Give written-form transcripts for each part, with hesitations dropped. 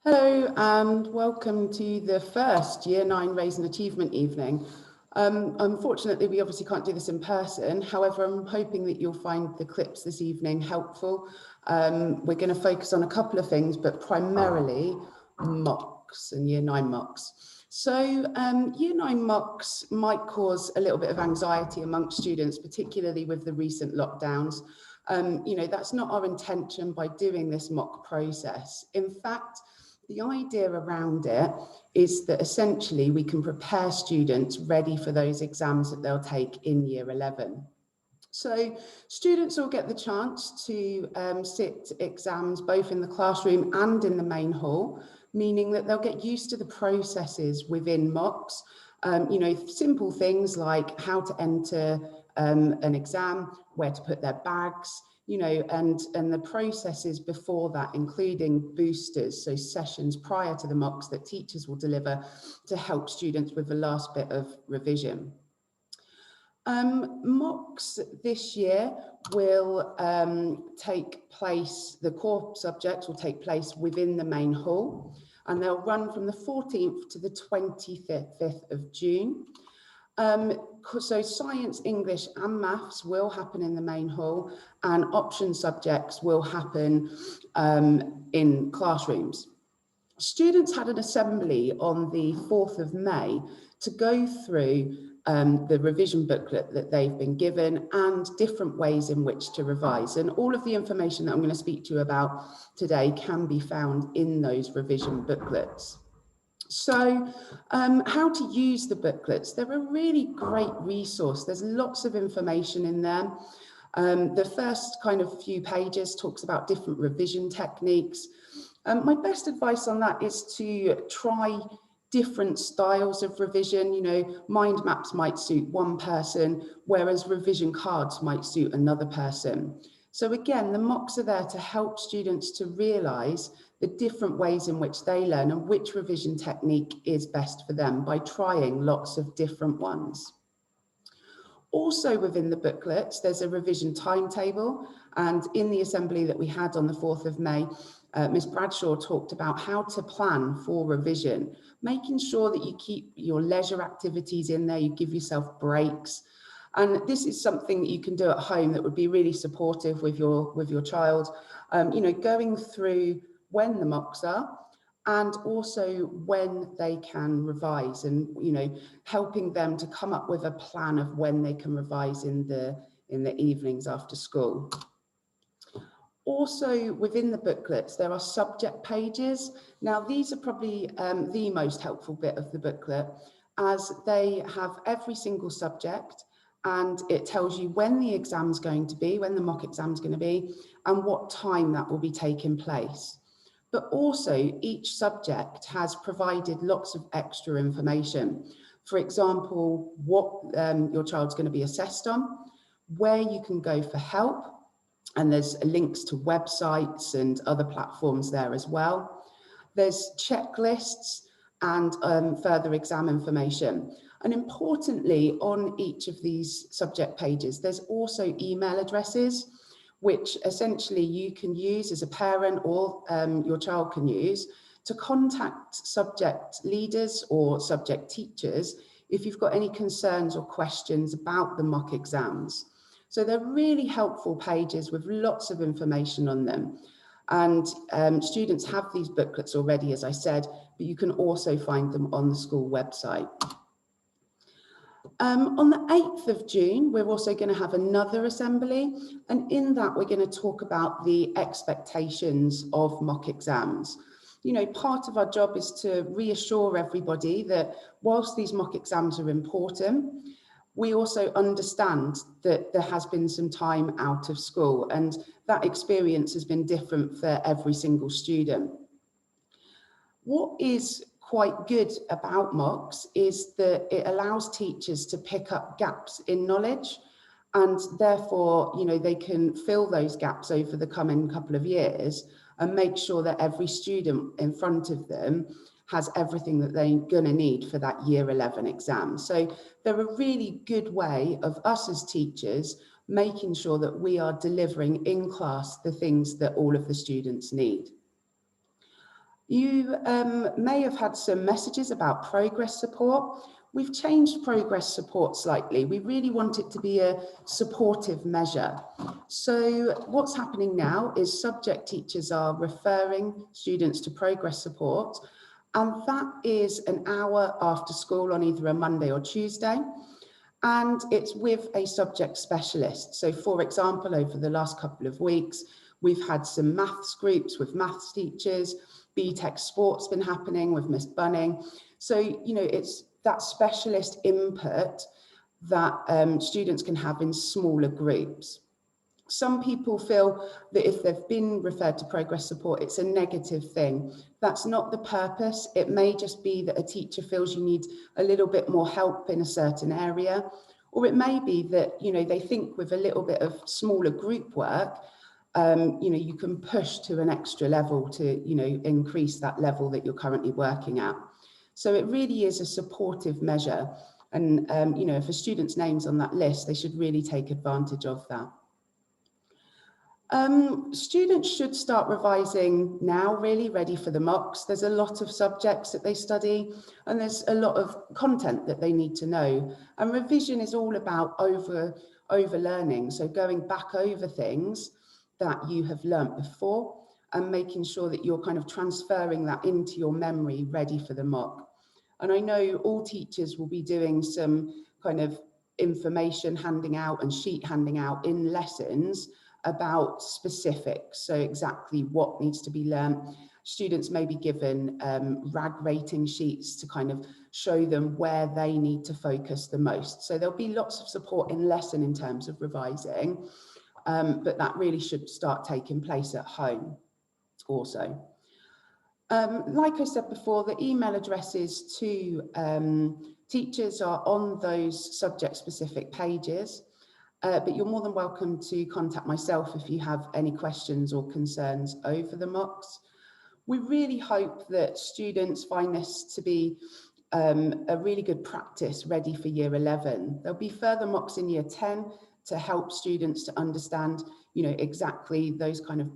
Hello and welcome to the first Year 9 Raising Achievement evening. Unfortunately, we obviously can't do this in person. However, I'm hoping that you'll find the clips this evening helpful. We're going to focus on a couple of things, but primarily mocks and Year 9 mocks. So Year 9 mocks might cause a little bit of anxiety amongst students, particularly with the recent lockdowns. That's not our intention by doing this mock process. In fact, the idea around it is that essentially we can prepare students ready for those exams that they'll take in Year 11. So students will get the chance to sit exams both in the classroom and in the main hall, meaning that they'll get used to the processes within mocks. Simple things like how to enter an exam, where to put their bags, and the processes before that, including boosters, so sessions prior to the mocks that teachers will deliver to help students with the last bit of revision. Mocks this year will take place, the core subjects will take place within the main hall, and they'll run from the 14th to the 25th of June. So science, English and maths will happen in the main hall, and option subjects will happen in classrooms. Students had an assembly on the 4th of May to go through the revision booklet that they've been given and different ways in which to revise. And all of the information that I'm going to speak to you about today can be found in those revision booklets. So how to use the booklets. They're a really great resource. There's lots of information in there. The first kind of few pages talks about different revision techniques. My best advice on that is to try different styles of revision. Mind maps might suit one person, whereas revision cards might suit another person. So again, the mocks are there to help students to realise the different ways in which they learn and which revision technique is best for them by trying lots of different ones. Also within the booklets, there's a revision timetable, and in the assembly that we had on the 4th of May, Miss Bradshaw talked about how to plan for revision, making sure that you keep your leisure activities in there, you give yourself breaks. And this is something that you can do at home that would be really supportive with your child, going through when the mocks are and also when they can revise, and helping them to come up with a plan of when they can revise in the evenings after school. Also within the booklets, there are subject pages. Now these are probably the most helpful bit of the booklet, as they have every single subject, and it tells you when the exam's going to be, when the mock exam's going to be, and what time that will be taking place. But also each subject has provided lots of extra information. For example, what your child's going to be assessed on, where you can go for help, and there's links to websites and other platforms there as well. There's checklists and further exam information. And importantly, on each of these subject pages, there's also email addresses, which essentially you can use as a parent, or your child can use to contact subject leaders or subject teachers if you've got any concerns or questions about the mock exams. So they're really helpful pages with lots of information on them. And students have these booklets already, as I said, but you can also find them on the school website. On the 8th of June, we're also going to have another assembly, and in that we're going to talk about the expectations of mock exams. Part of our job is to reassure everybody that whilst these mock exams are important, we also understand that there has been some time out of school, and that experience has been different for every single student. What is quite good about mocks is that it allows teachers to pick up gaps in knowledge, and therefore, they can fill those gaps over the coming couple of years and make sure that every student in front of them has everything that they're going to need for that Year 11 exam. So they're a really good way of us as teachers making sure that we are delivering in class the things that all of the students need. You may have had some messages about progress support. We've changed progress support slightly. We really want it to be a supportive measure. So what's happening now is subject teachers are referring students to progress support, and that is an hour after school on either a Monday or Tuesday. And it's with a subject specialist. So for example, over the last couple of weeks, we've had some maths groups with maths teachers, BTEC sport's been happening with Miss Bunning. So, you know, it's that specialist input that students can have in smaller groups. Some people feel that if they've been referred to progress support, it's a negative thing. That's not the purpose. It may just be that a teacher feels you need a little bit more help in a certain area, or it may be that, you know, they think with a little bit of smaller group work, you know, you can push to an extra level to, you know, increase that level that you're currently working at. So it really is a supportive measure. And, you know, if a student's name's on that list, they should really take advantage of that. Students should start revising now, really ready for the mocks. There's a lot of subjects that they study and there's a lot of content that they need to know. And revision is all about overlearning. So going back over things that you have learnt before and making sure that you're kind of transferring that into your memory ready for the mock. And I know all teachers will be doing some kind of information handing out and sheet handing out in lessons about specifics, so exactly what needs to be learned. Students may be given RAG rating sheets to kind of show them where they need to focus the most. So there'll be lots of support in lesson in terms of revising, but that really should start taking place at home also. Like I said before, the email addresses to teachers are on those subject-specific pages. But you're more than welcome to contact myself if you have any questions or concerns over the mocks. We really hope that students find this to be a really good practice ready for year 11. There'll be further mocks in year 10 to help students to understand, you know, exactly those kind of,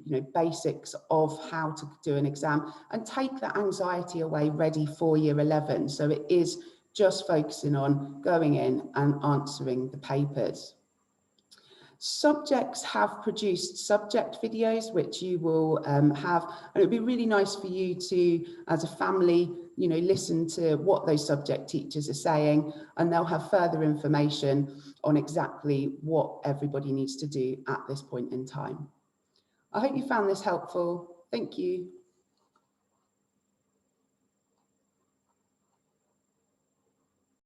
you know, basics of how to do an exam and take that anxiety away ready for year 11. So it is just focusing on going in and answering the papers. Subjects have produced subject videos, which you will have, and it would be really nice for you to, as a family, you know, listen to what those subject teachers are saying, and they'll have further information on exactly what everybody needs to do at this point in time. I hope you found this helpful. Thank you.